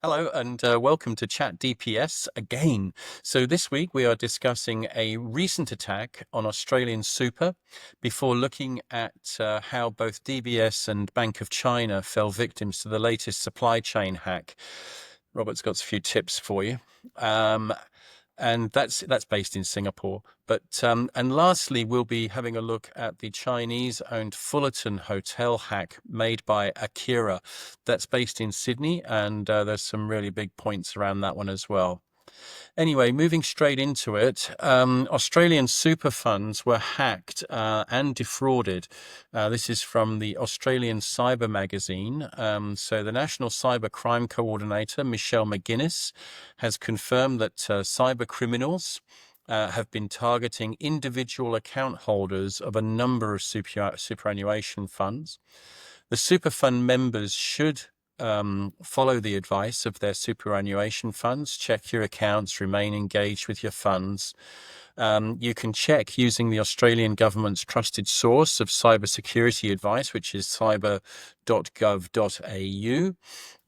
Hello and welcome to Chat DPS again. So this week we are discussing a recent attack on Australian super before looking at how both DBS and Bank of China fell victims to the latest supply chain hack. Robert's got a few tips for you. Um, and that's based in Singapore. But and lastly, we'll be having a look at the Chinese-owned Fullerton hotel hack made by Akira. That's based in Sydney, and there's some really big points around that one as well. Anyway, moving straight into it, Australian super funds were hacked and defrauded. This is from the Australian Cyber Magazine. So the National Cyber Crime Coordinator, Michelle McGuinness, has confirmed that cybercriminals have been targeting individual account holders of a number of superannuation funds. The super fund members should follow the advice of their superannuation funds, check your accounts, remain engaged with your funds. You can check using the Australian government's trusted source of cybersecurity advice, which is cyber.gov.au.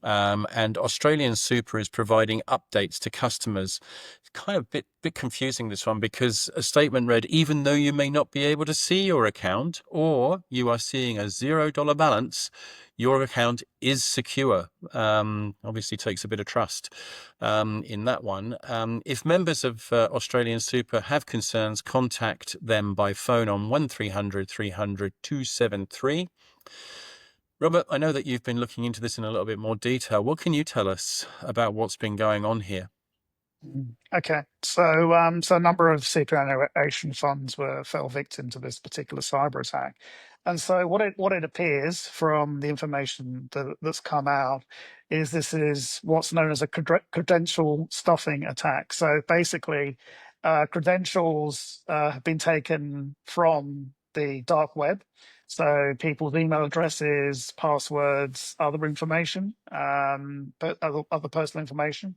And Australian Super is providing updates to customers. It's kind of a bit confusing, this one, because a statement read, even though you may not be able to see your account or you are seeing a $0 balance, your account is secure. Obviously takes a bit of trust in that one. If members of Australian Super have concerns, contact them by phone on 1300 300 273. Robert, I know that you've been looking into this in a little bit more detail. What can you tell us about what's been going on here? Okay, so a number of superannuation funds fell victim to this particular cyber attack, and so what it appears from the information that's come out is this is what's known as a credential stuffing attack. So basically, credentials have been taken from the dark web, so people's email addresses, passwords, other information, but other personal information,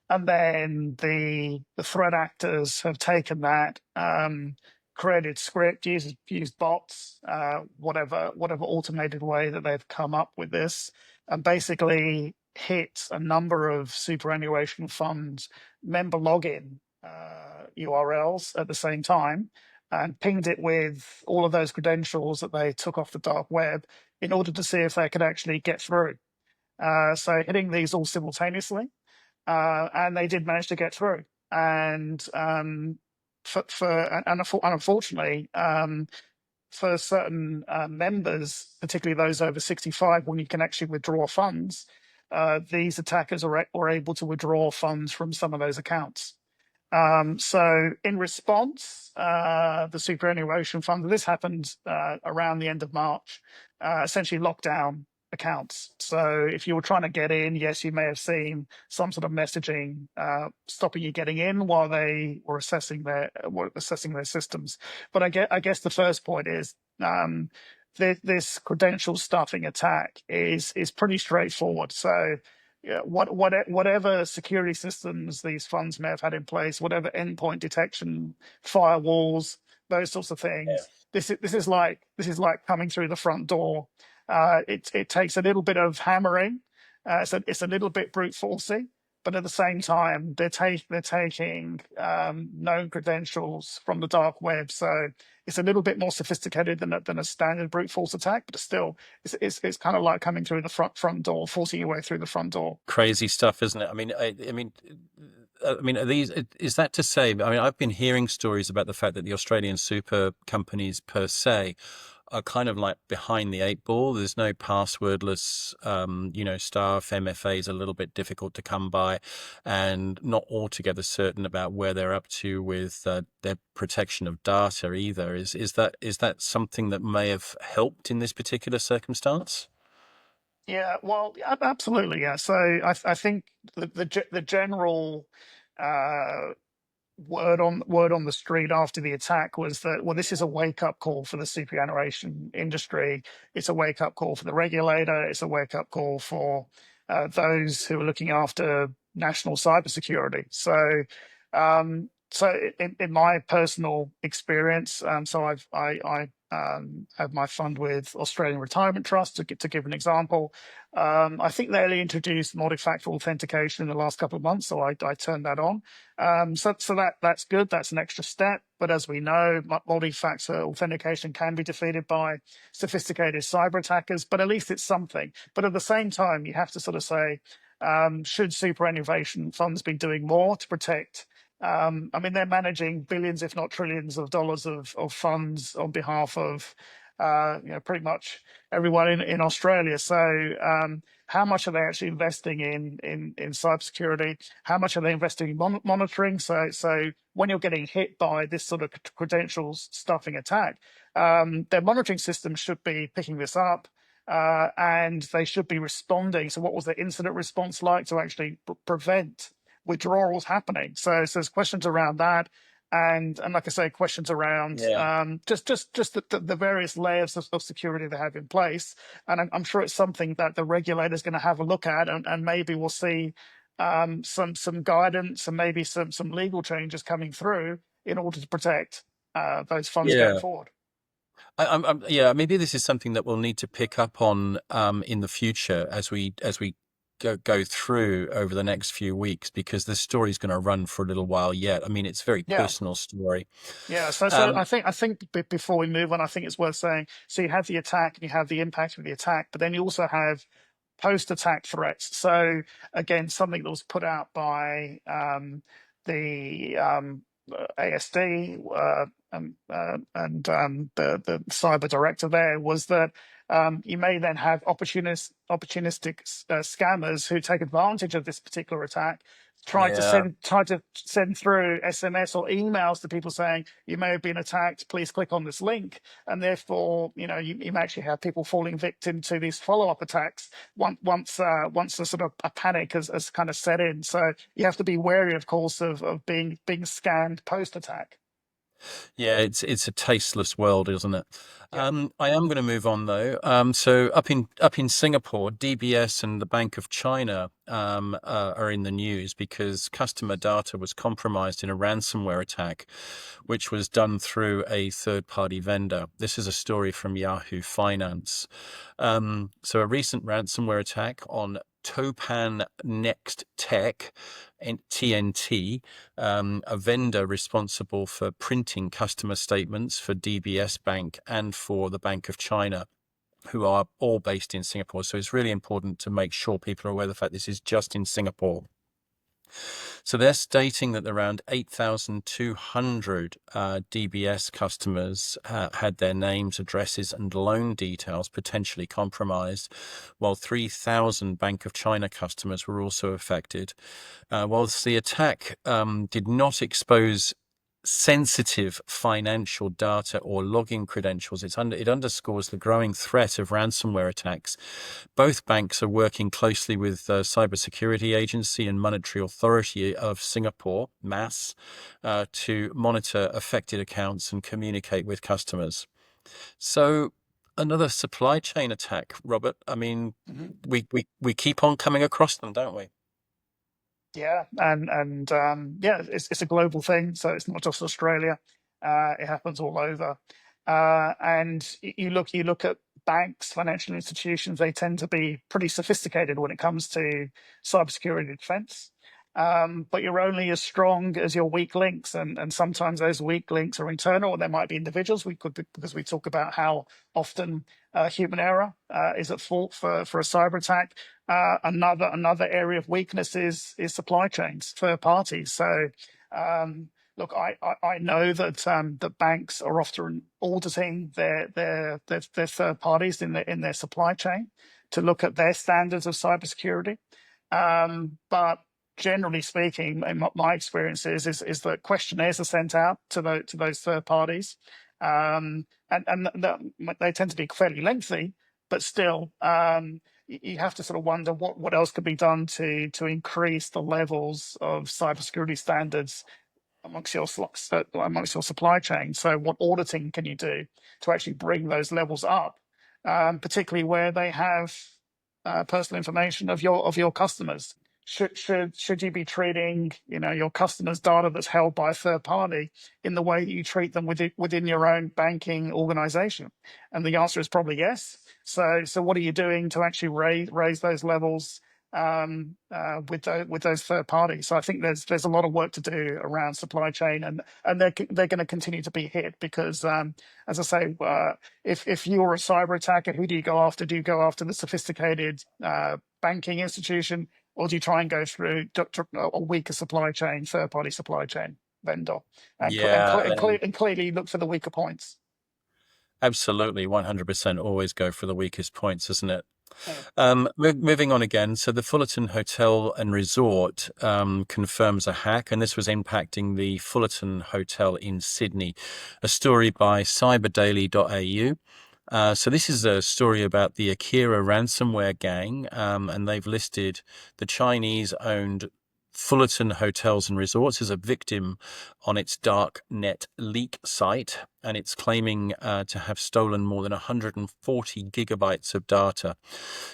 and then the threat actors have taken that, created script, used bots, whatever automated way that they've come up with this, and basically hit a number of superannuation funds member login URLs at the same time, and pinged it with all of those credentials that they took off the dark web in order to see if they could actually get through. So hitting these all simultaneously, and they did manage to get through. And unfortunately, for certain members, particularly those over 65, when you can actually withdraw funds, these attackers were able to withdraw funds from some of those accounts. So in response, the superannuation fund, this happened around the end of March, essentially locked down accounts. So if you were trying to get in, yes, you may have seen some sort of messaging stopping you getting in while they were assessing their systems. But I guess the first point is, this credential stuffing attack is pretty straightforward. So yeah, whatever security systems these funds may have had in place, whatever endpoint detection, firewalls, those sorts of things, this is like coming through the front door. It takes a little bit of hammering. It's a little bit brute forcing, but at the same time, they're taking known credentials from the dark web. So it's a little bit more sophisticated than a standard brute force attack, but it's kind of like coming through the front door, forcing your way through the front door. Crazy stuff, isn't it? Are these? Is that to say? I mean, I've been hearing stories about the fact that the Australian super companies per se are kind of like behind the eight ball. There's no passwordless, stuff. MFA is a little bit difficult to come by, and not altogether certain about where they're up to with their protection of data either. Is that something that may have helped in this particular circumstance? Yeah, well, absolutely, yeah. So I think the general uh, word on the street after the attack was that, well, this is a wake up call for the superannuation industry. It's a wake up call for the regulator. It's a wake up call for those who are looking after national cybersecurity. So in my personal experience, so I have my fund with Australian Retirement Trust, to give an example. I think they only introduced multi-factor authentication in the last couple of months, so I turned that on. So that's good. That's an extra step. But as we know, multi-factor authentication can be defeated by sophisticated cyber attackers. But at least it's something. But at the same time, you have to sort of say, should superannuation funds be doing more to protect? I mean, they're managing billions, if not trillions, of dollars of funds on behalf of, pretty much everyone in Australia. So, how much are they actually investing in cybersecurity? How much are they investing in monitoring? So when you're getting hit by this sort of credentials stuffing attack, their monitoring system should be picking this up. And they should be responding. So, what was the incident response like to actually prevent withdrawals happening? So there's questions around that, and like I say, questions around Yeah. just the various layers of security they have in place. And I'm sure it's something that the regulator's going to have a look at, and maybe we'll see some guidance and maybe some legal changes coming through in order to protect those funds going Yeah. forward. Yeah, maybe this is something that we'll need to pick up on in the future as we go through over the next few weeks, because this story is going to run for a little while yet. I mean, it's a very Yeah. personal story. Yeah, so Um, I think before we move on, I think it's worth saying. So you have the attack and you have the impact of the attack, but then you also have post-attack threats. So again, something that was put out by the ASD and the cyber director there was that you may then have opportunistic scammers who take advantage of this particular attack, yeah. try to send through SMS or emails to people saying you may have been attacked. Please click on this link, and therefore, you may actually have people falling victim to these follow-up attacks once a sort of a panic has kind of set in. So you have to be wary, of course, of being scanned post-attack. Yeah, it's a tasteless world, isn't it? Yeah. I am going to move on though. So up in Singapore, DBS and the Bank of China are in the news because customer data was compromised in a ransomware attack, which was done through a third-party vendor. This is a story from Yahoo Finance. So a recent ransomware attack on Topan Next Tech and TNT, a vendor responsible for printing customer statements for DBS Bank and for the Bank of China, who are all based in Singapore. So it's really important to make sure people are aware of the fact this is just in Singapore. So they're stating that around 8,200 DBS customers had their names, addresses, and loan details potentially compromised, while 3,000 Bank of China customers were also affected. Whilst the attack did not expose sensitive financial data or login credentials, it underscores the growing threat of ransomware attacks. Both banks are working closely with the Cybersecurity Agency and Monetary Authority of Singapore, MAS, to monitor affected accounts and communicate with customers. So another supply chain attack, Robert. I mean, Mhm. we keep on coming across them, don't we? Yeah, and yeah, it's a global thing, so it's not just Australia. It happens all over. And you look at banks, financial institutions. They tend to be pretty sophisticated when it comes to cybersecurity defense. But you're only as strong as your weak links, and sometimes those weak links are internal, and there might be individuals. Because we talk about how often human error is at fault for a cyber attack. Another area of weakness is supply chains, third parties. So, look, I know that that banks are often auditing their third parties in their supply chain to look at their standards of cybersecurity. But generally speaking, in my experience is that questionnaires are sent out to those third parties, and they tend to be fairly lengthy, but still. You have to sort of wonder what else could be done to increase the levels of cybersecurity standards amongst your supply chain. So, what auditing can you do to actually bring those levels up, particularly where they have personal information of your customers? should you be treating, your customers' data that's held by a third party in the way that you treat them within your own banking organization? And the answer is probably yes. So what are you doing to actually raise those levels with those third parties? So I think there's a lot of work to do around supply chain, and they're going to continue to be hit because, as I say, if you're a cyber attacker, who do you go after? Do you go after the sophisticated banking institution, or do you try and go through a weaker supply chain, third party supply chain vendor, Yeah, and and clearly look for the weaker points? absolutely 100% always go for the weakest points, isn't it? Mm. Moving on again. So the Fullerton Hotel and Resort confirms a hack, and this was impacting the Fullerton Hotel in Sydney. A story by cyberdaily.au. So this is a story about the Akira ransomware gang, and they've listed the Chinese-owned Fullerton Hotels and Resorts as a victim on its dark net leak site, and it's claiming to have stolen more than 140 gigabytes of data.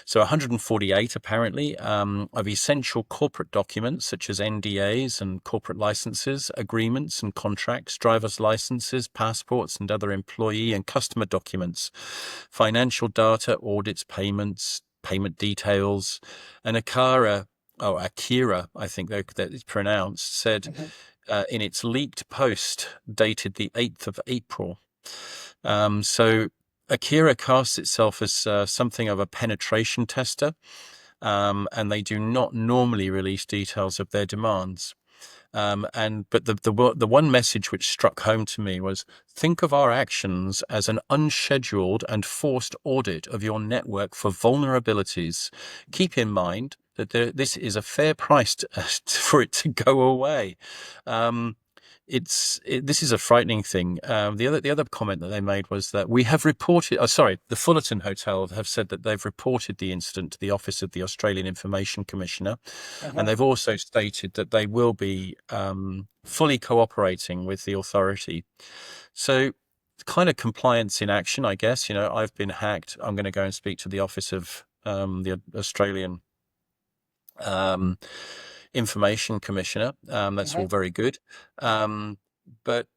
So 148 apparently of essential corporate documents such as NDAs and corporate licenses, agreements and contracts, driver's licenses, passports and other employee and customer documents, financial data, audits, payments, payment details, and Akira, I think that it's pronounced, said Mhm. in its leaked post dated the 8th of April. So Akira casts itself as something of a penetration tester, and they do not normally release details of their demands. But the one message which struck home to me was, think of our actions as an unscheduled and forced audit of your network for vulnerabilities. Keep in mind that this is a fair price for it to go away. Um, this is a frightening thing. The other comment that they made was that we have reported. Oh, sorry, the Fullerton Hotel have said that they've reported the incident to the Office of the Australian Information Commissioner, and Mhm. they've also stated that they will be fully cooperating with the authority. So, kind of compliance in action, I guess. I've been hacked. I'm going to go and speak to the Office of the Australian um, Information Commissioner. That's all Mhm. very good. But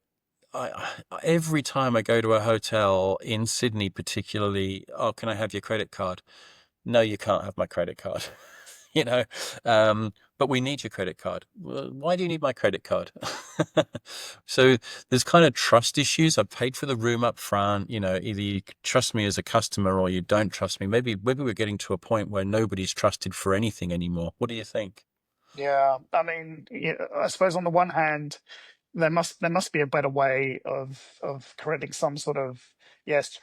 every time I go to a hotel in Sydney, particularly, oh, can I have your credit card? No, you can't have my credit card. you know, but we need your credit card. Well, why do you need my credit card? So there's kind of trust issues. I paid for the room up front. Either you trust me as a customer or you don't trust me. Maybe we're getting to a point where nobody's trusted for anything anymore. What do you think? Yeah, I mean, yeah, I suppose on the one hand, there must be a better way of creating some sort of, yes,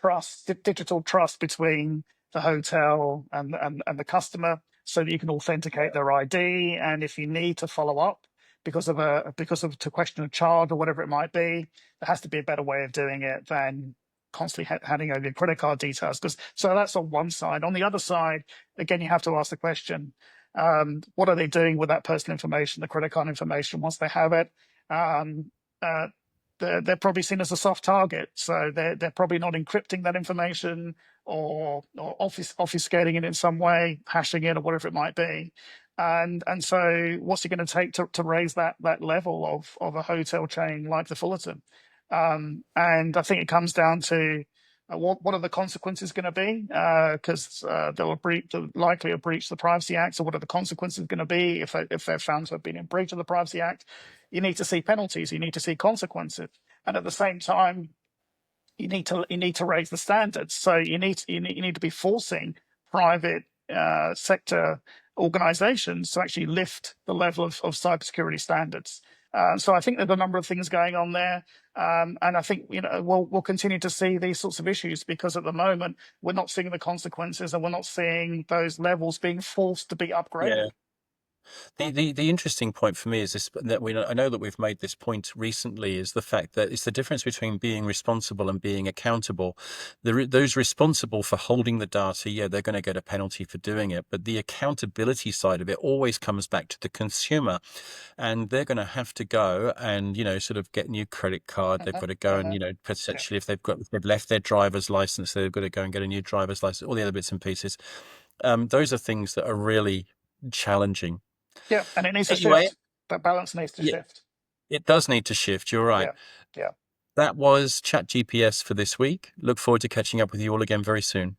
digital trust between the hotel and the customer, so that you can authenticate their ID, and if you need to follow up because of to question a charge or whatever it might be, there has to be a better way of doing it than constantly handing over your credit card details. Because so that's on one side. On the other side, again, you have to ask the question, what are they doing with that personal information, the credit card information, once they have it? Um, uh, they're probably seen as a soft target, so they're probably not encrypting that information, or obfuscating it in some way, hashing it or whatever it might be. And so what's it going to take to raise that level of a hotel chain like the Fullerton? And I think it comes down to what are the consequences going to be? Because they'll likely have breached the Privacy Act. So what are the consequences going to be if they're found to have been in breach of the Privacy Act? You need to see penalties. You need to see consequences, and at the same time, you need to raise the standards. So you need to be forcing private sector organizations to actually lift the level of cybersecurity standards. So I think there's a number of things going on there, and I think we'll continue to see these sorts of issues because at the moment we're not seeing the consequences, and we're not seeing those levels being forced to be upgraded. Yeah. The interesting point for me is this, that I know that we've made this point recently, is the fact that it's the difference between being responsible and being accountable. Those responsible for holding the data, yeah, they're going to get a penalty for doing it, but the accountability side of it always comes back to the consumer, and they're going to have to go and sort of get a new credit card. They've Mhm, got to go and mhm. Yeah. potentially, if they've left their driver's license, they've got to go and get a new driver's license. All the other bits and pieces. Those are things that are really challenging. Yeah, and it needs to Anyway, shift. That balance needs to yeah, shift. it does need to shift. You're right. Yeah, yeah. That was Chat GPS for this week. Look forward to catching up with you all again very soon.